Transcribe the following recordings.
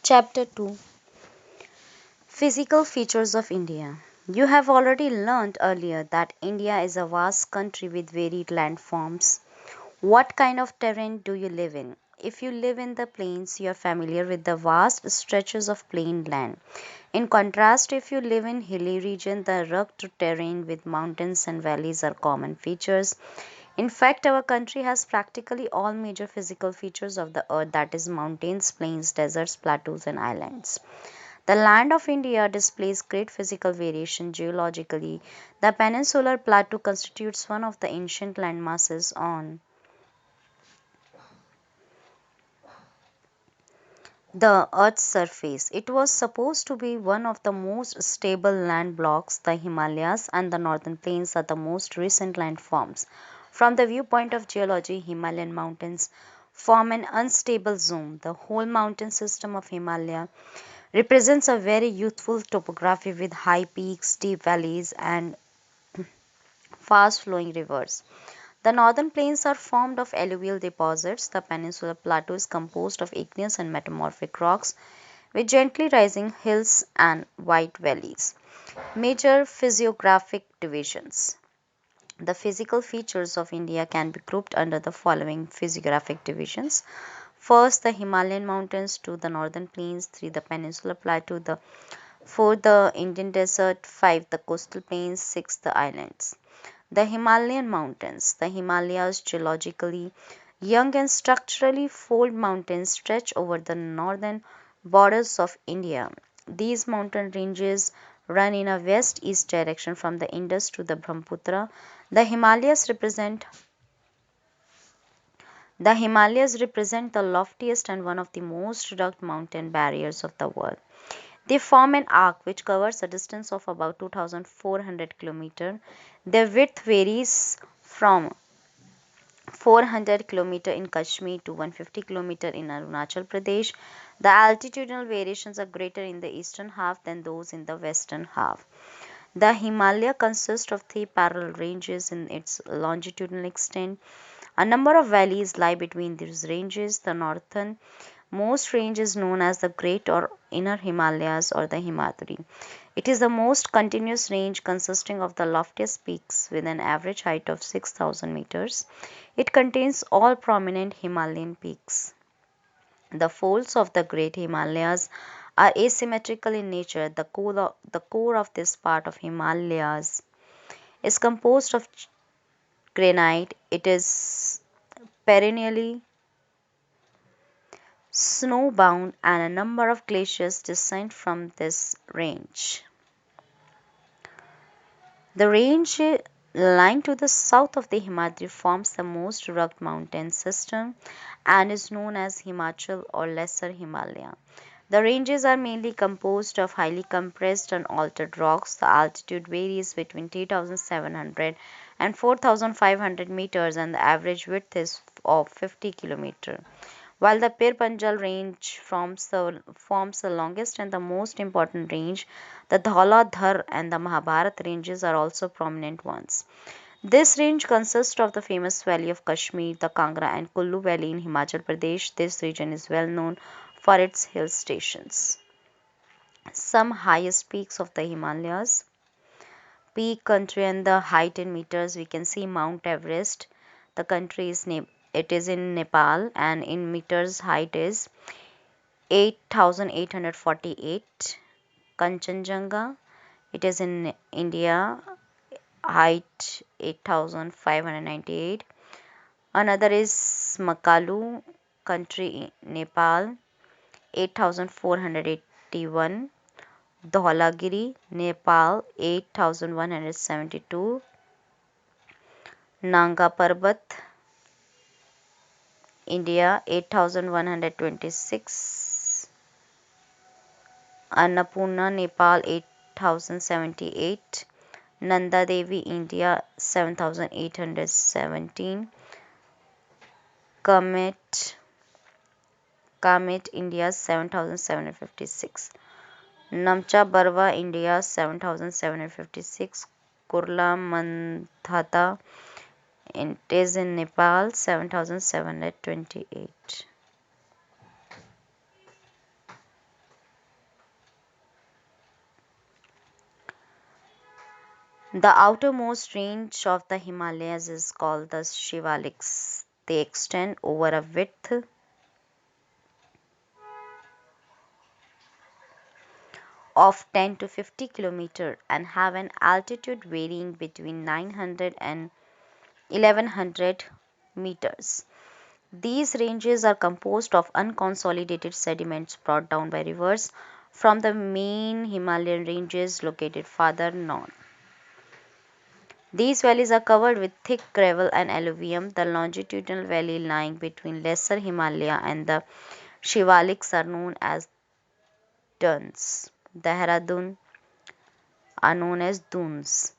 Chapter 2, Physical Features of India. You have already learned earlier that India is a vast country with varied landforms. What kind of terrain do you live in? If you live in the plains, you are familiar with the vast stretches of plain land. In contrast, if you live in hilly region, the rugged terrain with mountains and valleys are common features. In fact, our country has practically all major physical features of the earth, that is mountains, plains, deserts, plateaus and islands. The land of India displays great physical variation geologically. The peninsular plateau constitutes one of the ancient landmasses on the Earth's surface. It was supposed to be one of the most stable land blocks. The Himalayas and the northern plains are the most recent landforms. From the viewpoint of geology, Himalayan mountains form an unstable zone. The whole mountain system of Himalaya represents a very youthful topography with high peaks, deep valleys, and fast flowing rivers. The northern plains are formed of alluvial deposits. The peninsular plateau is composed of igneous and metamorphic rocks with gently rising hills and wide valleys. Major physiographic divisions. The physical features of India can be grouped under the following physiographic divisions. First, the Himalayan mountains, two, the northern plains, three, the peninsular plateau, the four, the Indian desert, five, the coastal plains, six, the islands. The Himalayan mountains. The Himalayas, geologically young and structurally fold mountains, stretch over the northern borders of India. These mountain ranges run in a west-east direction from the Indus to the Brahmaputra. The Himalayas represent the loftiest and one of the most rugged mountain barriers of the world. They form an arc which covers a distance of about 2,400 km. Their width varies from 400 km in Kashmir to 150 km in Arunachal Pradesh. The altitudinal variations are greater in the eastern half than those in the western half. The Himalaya consists of three parallel ranges in its longitudinal extent. A number of valleys lie between these ranges. The northern most range is known as the Great or Inner Himalayas or the Himadri. It is the most continuous range consisting of the loftiest peaks with an average height of 6,000 meters. It contains all prominent Himalayan peaks. The folds of the Great Himalayas are asymmetrical in nature. The core of this part of Himalayas is composed of granite. It is perennially snowbound and a number of glaciers descend from this range. The range lying to the south of the Himadri forms the most rugged mountain system and is known as Himachal or Lesser Himalaya. The ranges are mainly composed of highly compressed and altered rocks. The altitude varies between 3,700 and 4,500 meters and the average width is of 50 kilometers. While the Pir Panjal range forms the longest and the most important range, the Dhaula Dhar and the Mahabharat ranges are also prominent ones. This range consists of the famous valley of Kashmir, the Kangra and Kullu Valley in Himachal Pradesh. This region is well known for its hill stations. Some highest peaks of the Himalayas. Peak country and the height in meters, we can see Mount Everest. The country is it is in Nepal and in meters height is 8,848. Kanchenjunga, it is in India, height 8,598. Another is Makalu, country Nepal, 8,481. Dhaulagiri, Nepal, 8,172. Nanga Parbat, India, 8,126. Annapurna, Nepal, 8,078. Nanda Devi, India, 7,817. Kamet, India, 7,756. Namcha Barwa, India, 7,756. Kurla Mandhata, it is in Nepal, 7,728. The outermost range of the Himalayas is called the Shivaliks. They extend over a width of 10 to 50 km and have an altitude varying between 900 and 1100 meters. These ranges are composed of unconsolidated sediments brought down by rivers from the main Himalayan ranges located farther north. These valleys are covered with thick gravel and alluvium. The longitudinal valley lying between Lesser Himalaya and the Shivaliks are known as duns. Dehradun are known as duns.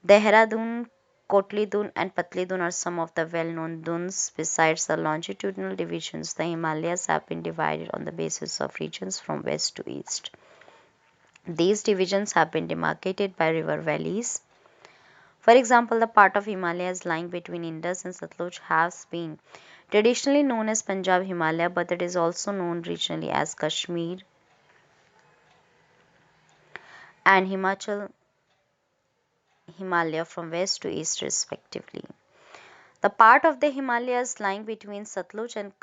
Dehradun, Kotli Dun, and Patli Dun are some of the well known duns. Besides the longitudinal divisions, the Himalayas have been divided on the basis of regions from west to east. These divisions have been demarcated by river valleys. For example, the part of Himalayas lying between Indus and Satluj has been traditionally known as Punjab Himalaya, but it is also known regionally as Kashmir and Himachal Himalaya from west to east, respectively. The part of the Himalayas lying between Satluj and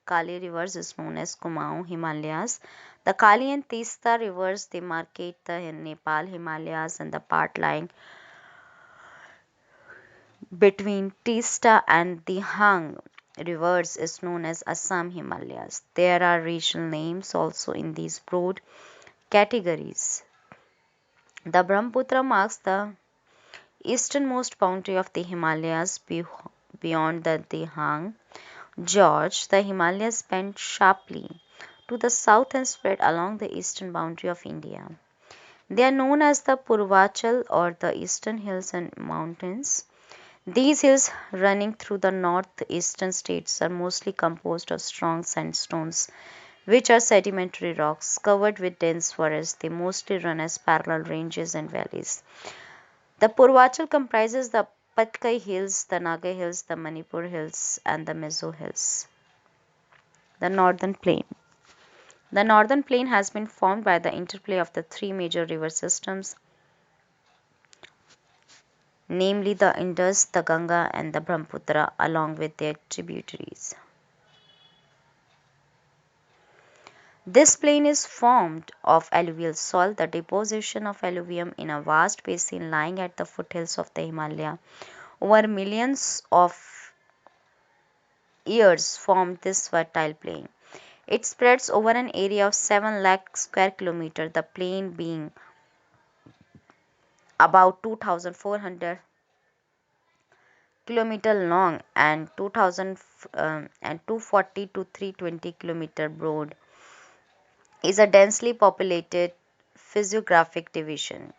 Kali rivers is known as Kumaon Himalayas. The Kali and Tista rivers demarcate the Nepal Himalayas, and the part lying between Tista and the Hang rivers is known as Assam Himalayas. There are regional names also in these broad categories. The Brahmaputra marks the easternmost boundary of the Himalayas beyond the Dihang Gorge. The Himalayas bend sharply to the south and spread along the eastern boundary of India. They are known as the Purvachal or the Eastern Hills and Mountains. These hills running through the northeastern states are mostly composed of strong sandstones, which are sedimentary rocks covered with dense forests. They mostly run as parallel ranges and valleys. The Purvachal comprises the Patkai Hills, the Naga Hills, the Manipur Hills, and the Mizo Hills. The Northern Plain. The Northern Plain has been formed by the interplay of the three major river systems, namely the Indus, the Ganga, and the Brahmaputra, along with their tributaries. This plain is formed of alluvial soil, the deposition of alluvium in a vast basin lying at the foothills of the Himalaya. Over millions of years formed this fertile plain. It spreads over an area of 7 lakh square kilometers, the plain being about 2,400 kilometer long and 2000 and 240 to 320 kilometer broad, is a densely populated physiographic division.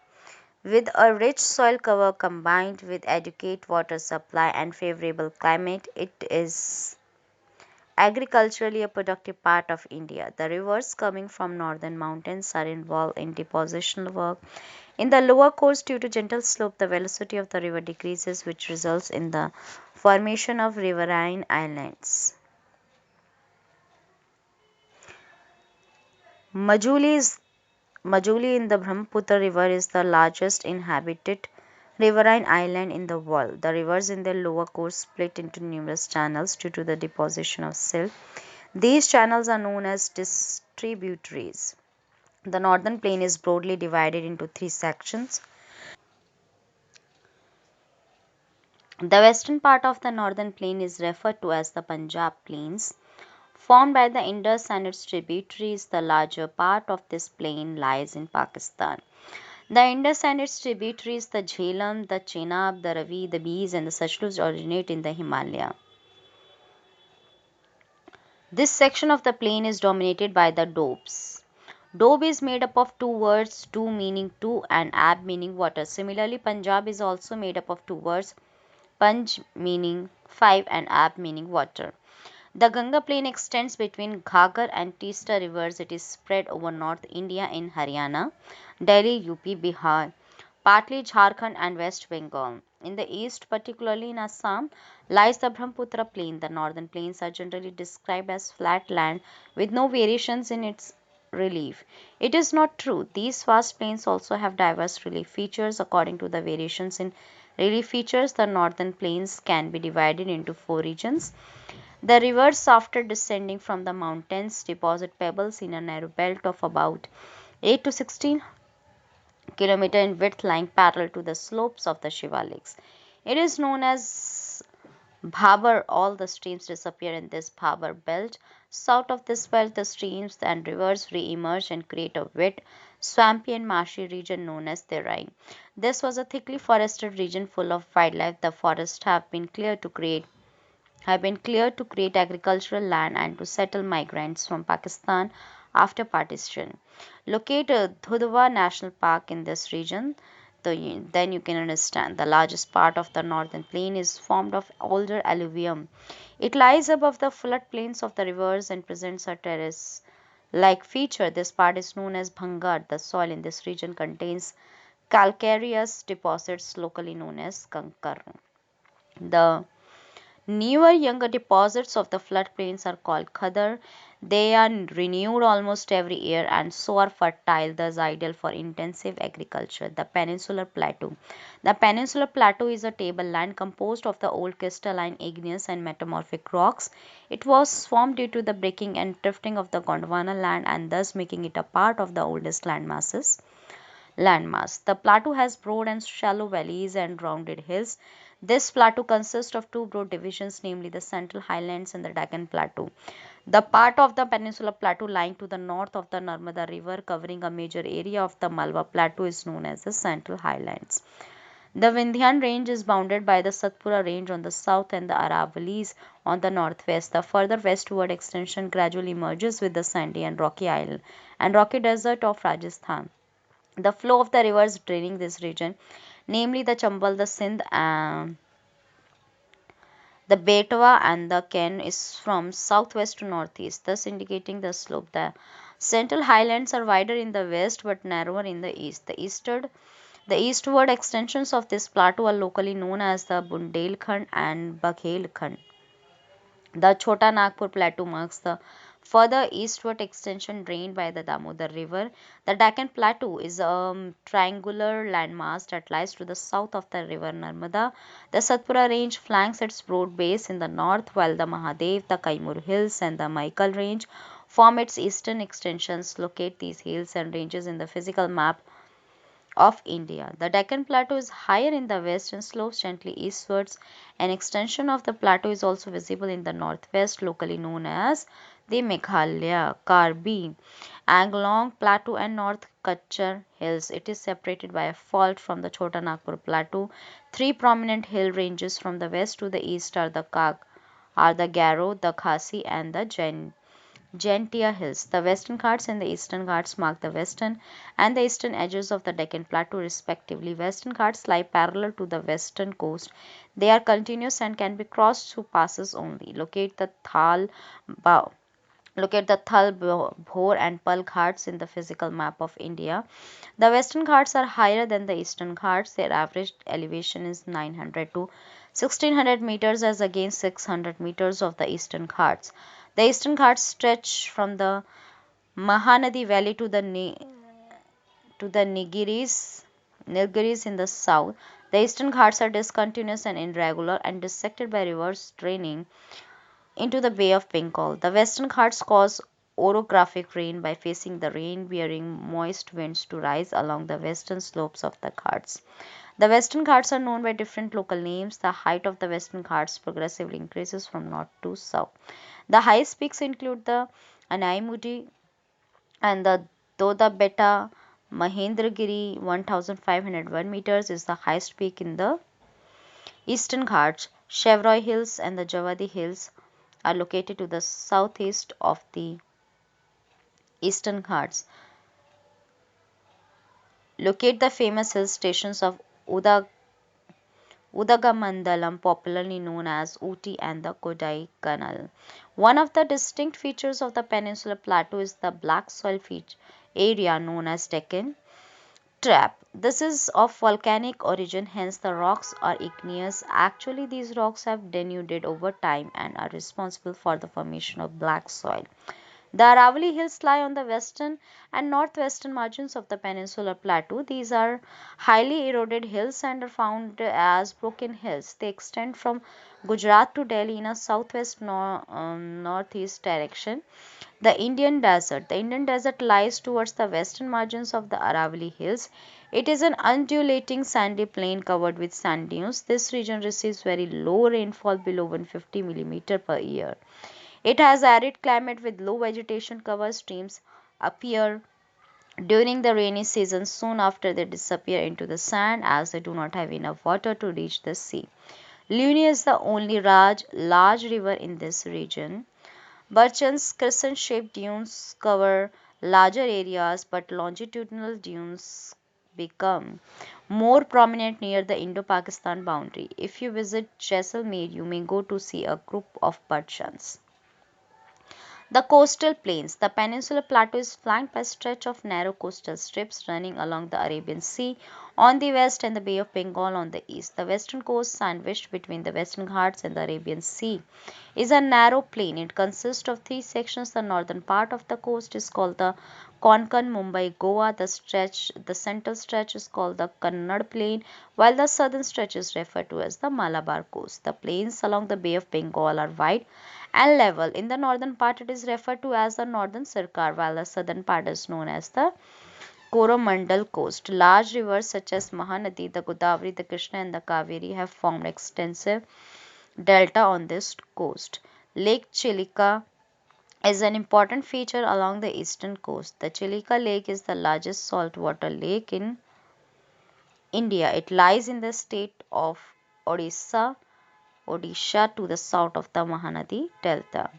With a rich soil cover combined with adequate water supply and favorable climate, it is agriculturally a productive part of India. The rivers coming from northern mountains are involved in depositional work. In the lower course, due to gentle slope, the velocity of the river decreases, which results in the formation of riverine islands. Majuli is Majuli in the Brahmaputra River is the largest inhabited riverine island in the world. The rivers in their lower course split into numerous channels due to the deposition of silt. These channels are known as distributaries. The northern plain is broadly divided into three sections. The western part of the northern plain is referred to as the Punjab Plains, formed by the Indus and its tributaries. The larger part of this plain lies in Pakistan. The Indus and its tributaries, the Jhelum, the Chenab, the Ravi, the Beas, and the Satluj originate in the Himalaya. This section of the plain is dominated by the Dobes. Doab is made up of two words, do meaning two and ab meaning water. Similarly, Punjab is also made up of two words, Panj meaning five and ab meaning water. The Ganga plain extends between Ghaggar and Teesta rivers. It is spread over North India in Haryana, Delhi, UP, Bihar, partly Jharkhand and West Bengal. In the east, particularly in Assam, lies the Brahmaputra plain. The northern plains are generally described as flat land with no variations in its relief. It is not true. These vast plains also have diverse relief features. According to the variations in relief features, the northern plains can be divided into four regions. The rivers, after descending from the mountains, deposit pebbles in a narrow belt of about 8 to 16 km in width, lying parallel to the slopes of the Shivaliks. It is known as Bhabar. All the streams disappear in this Bhabar belt. South of this belt, the streams and rivers re-emerge and create a wet, swampy and marshy region known as Terai. This was a thickly forested region full of wildlife. The forests have been cleared to create agricultural land and to settle migrants from Pakistan after partition. Locate Dhudhwa National Park in this region, then you can understand. The largest part of the northern plain is formed of older alluvium. It lies above the floodplains of the rivers and presents a terrace like feature. This part is known as Bhangar. The soil in this region contains calcareous deposits locally known as Kankar. The newer, younger deposits of the floodplains are called khadar. They are renewed almost every year and so are fertile, thus ideal for intensive agriculture. The Peninsular Plateau. The Peninsular Plateau is a tableland composed of the old crystalline, igneous, and metamorphic rocks. It was formed due to the breaking and drifting of the Gondwana land and thus making it a part of the oldest landmass. The plateau has broad and shallow valleys and rounded hills. This plateau consists of two broad divisions, namely the Central Highlands and the Deccan Plateau. The part of the Peninsular Plateau lying to the north of the Narmada River, covering a major area of the Malwa Plateau, is known as the Central Highlands. The Vindhyan Range is bounded by the Satpura Range on the south and the Aravallis on the northwest. The further westward extension gradually merges with the sandy and rocky island and rocky desert of Rajasthan. The flow of the rivers draining this region, namely the Chambal, the Sindh, the Betwa, and the Ken, is from southwest to northeast, thus indicating the slope. The Central Highlands are wider in the west but narrower in the east. The eastward extensions of this plateau are locally known as the Bundelkhand and Baghelkhand. The Chota Nagpur Plateau marks the further eastward extension drained by the Damodar River. The Deccan Plateau is a triangular landmass that lies to the south of the river Narmada. The Satpura Range flanks its broad base in the north, while the Mahadev, the Kaimur Hills, and the Maikal Range form its eastern extensions. Locate these hills and ranges in the physical map of India. The Deccan Plateau is higher in the west and slopes gently eastwards. An extension of the plateau is also visible in the northwest, locally known as the Meghalaya Karbi Anglong Plateau and North Kachar Hills. It is separated by a fault from the Chota Nagpur Plateau. Three prominent hill ranges from the west to the east are the Garo, the Khasi, and the Gentia Hills. The Western Ghats and the Eastern Ghats mark the western and the eastern edges of the Deccan Plateau respectively. Western Ghats lie parallel to the western coast. They are continuous and can be crossed through passes only. Ba- Locate the Thal, Bhor and Pal Ghats in the physical map of India. The Western Ghats are higher than the Eastern Ghats. Their average elevation is 900 to 1600 meters as against 600 meters of the Eastern Ghats. The Eastern Ghats stretch from the Mahanadi Valley to the Nilgiris in the south. The Eastern Ghats are discontinuous and irregular and dissected by rivers draining into the Bay of Bengal. The Western Ghats cause orographic rain by facing the rain-bearing moist winds to rise along the western slopes of the Ghats. The Western Ghats are known by different local names. The height of the Western Ghats progressively increases from north to south. The highest peaks include the Anaimudi and the Doda Beta. Mahendragiri 1501 meters is the highest peak in the Eastern Ghats. Chevroy Hills and the Javadi Hills are located to the southeast of the Eastern Ghats. Locate the famous hill stations of Udagamandalam, popularly known as Uti, and the Kodaikanal. One of the distinct features of the Peninsular Plateau is the black soil area known as Deccan Trap. This is of volcanic origin, hence the rocks are igneous. Actually, these rocks have denuded over time and are responsible for the formation of black soil. The Aravalli Hills lie on the western and northwestern margins of the peninsular plateau. These are highly eroded hills and are found as broken hills. They extend from Gujarat to Delhi in a southwest northeast direction. The Indian Desert. The Indian Desert lies towards the western margins of the Aravalli Hills. It is an undulating sandy plain covered with sand dunes. This region receives very low rainfall below 150 millimeter per year. It has arid climate with low vegetation cover. Streams appear during the rainy season soon after they disappear into the sand as they do not have enough water to reach the sea. Luni is the only large river in this region. Burchan's crescent-shaped dunes cover larger areas, but longitudinal dunes become more prominent near the Indo-Pakistan boundary. If you visit Jaisalmer, you may go to see a group of Burchans. The coastal plains. The peninsular plateau is flanked by a stretch of narrow coastal strips running along the Arabian Sea on the west and the Bay of Bengal on the east. The western coast, sandwiched between the Western Ghats and the Arabian Sea, is a narrow plain. It consists of three sections. The northern part of the coast is called the Konkan, Mumbai, Goa. The central stretch is called the Kannada Plain, while the southern stretch is referred to as the Malabar Coast. The plains along the Bay of Bengal are wide and level. In the northern part, it is referred to as the Northern Sarkar, while the southern part is known as the Coromandel Coast. Large rivers such as Mahanadi, the Godavari, the Krishna, and the Kaveri have formed extensive delta on this coast. Lake Chilika is an important feature along the eastern coast. The Chilika Lake is the largest saltwater lake in India. It lies in the state of Odisha to the south of the Mahanadi Delta.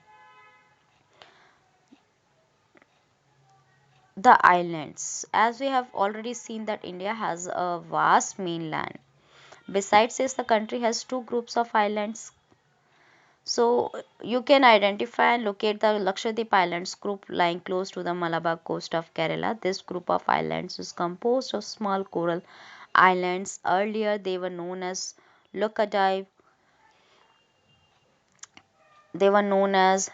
The islands. As we have already seen that India has a vast mainland. Besides this, the country has two groups of islands. So you can identify and locate the Lakshadweep Islands group lying close to the Malabar coast of Kerala. This group of islands is composed of small coral islands. Earlier they were known as Lakadive. They were known as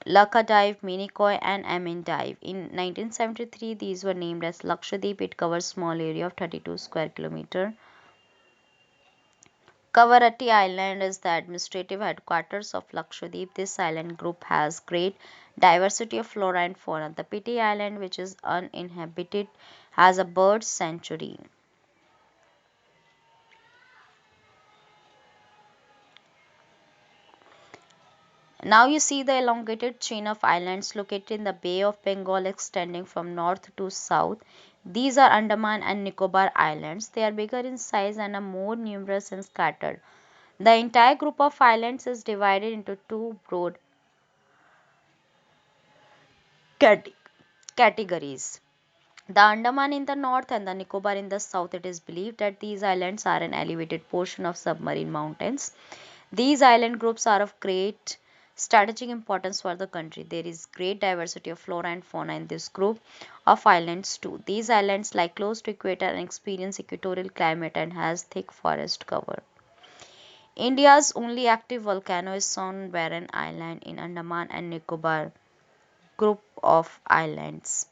Lakadive, Minicoy and Amendive. In 1973, these were named as Lakshadweep. It covers small area of 32 square kilometer. Kavaratti Island is the administrative headquarters of Lakshadweep. This island group has great diversity of flora and fauna. The Piti Island, which is uninhabited, has a bird sanctuary. Now you see the elongated chain of islands located in the Bay of Bengal extending from north to south. These are Andaman and Nicobar Islands. They are bigger in size and are more numerous and scattered. The entire group of islands is divided into two broad cate- categories. The Andaman in the north and the Nicobar in the south. It is believed that these islands are an elevated portion of submarine mountains. These island groups are of great strategic importance for the country. There is great diversity of flora and fauna in this group of islands too. These islands lie close to equator and experience equatorial climate and has thick forest cover. India's only active volcano is Son Barren Island in Andaman and Nicobar group of islands.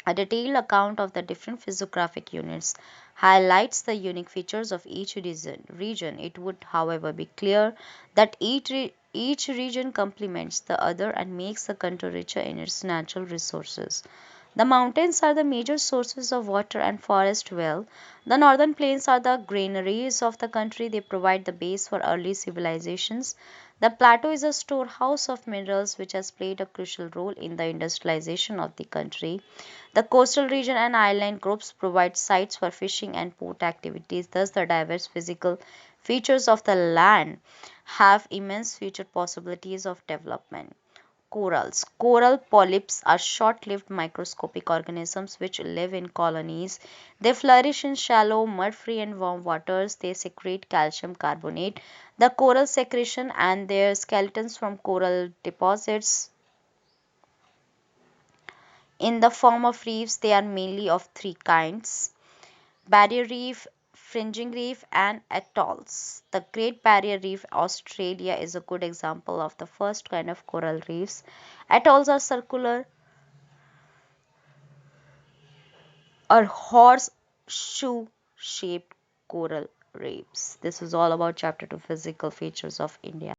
A detailed account of the different physiographic units highlights the unique features of each region. It would, however, be clear that each region complements the other and makes the country richer in its natural resources. The mountains are the major sources of water and forest wealth. The northern plains are the granaries of the country. They provide the base for early civilizations. The plateau is a storehouse of minerals which has played a crucial role in the industrialization of the country. The coastal region and island groups provide sites for fishing and port activities. Thus, the diverse physical features of the land have immense future possibilities of development. Corals. Coral polyps are short lived microscopic organisms which live in colonies. They flourish in shallow, mud free, and warm waters. They secrete calcium carbonate. The coral secretion and their skeletons from coral deposits in the form of reefs. They are mainly of three kinds: barrier reef, fringing reef, and atolls. The Great Barrier Reef, Australia, is a good example of the first kind of coral reefs. Atolls are circular or horseshoe shaped coral reefs. This is all about chapter 2 physical features of India.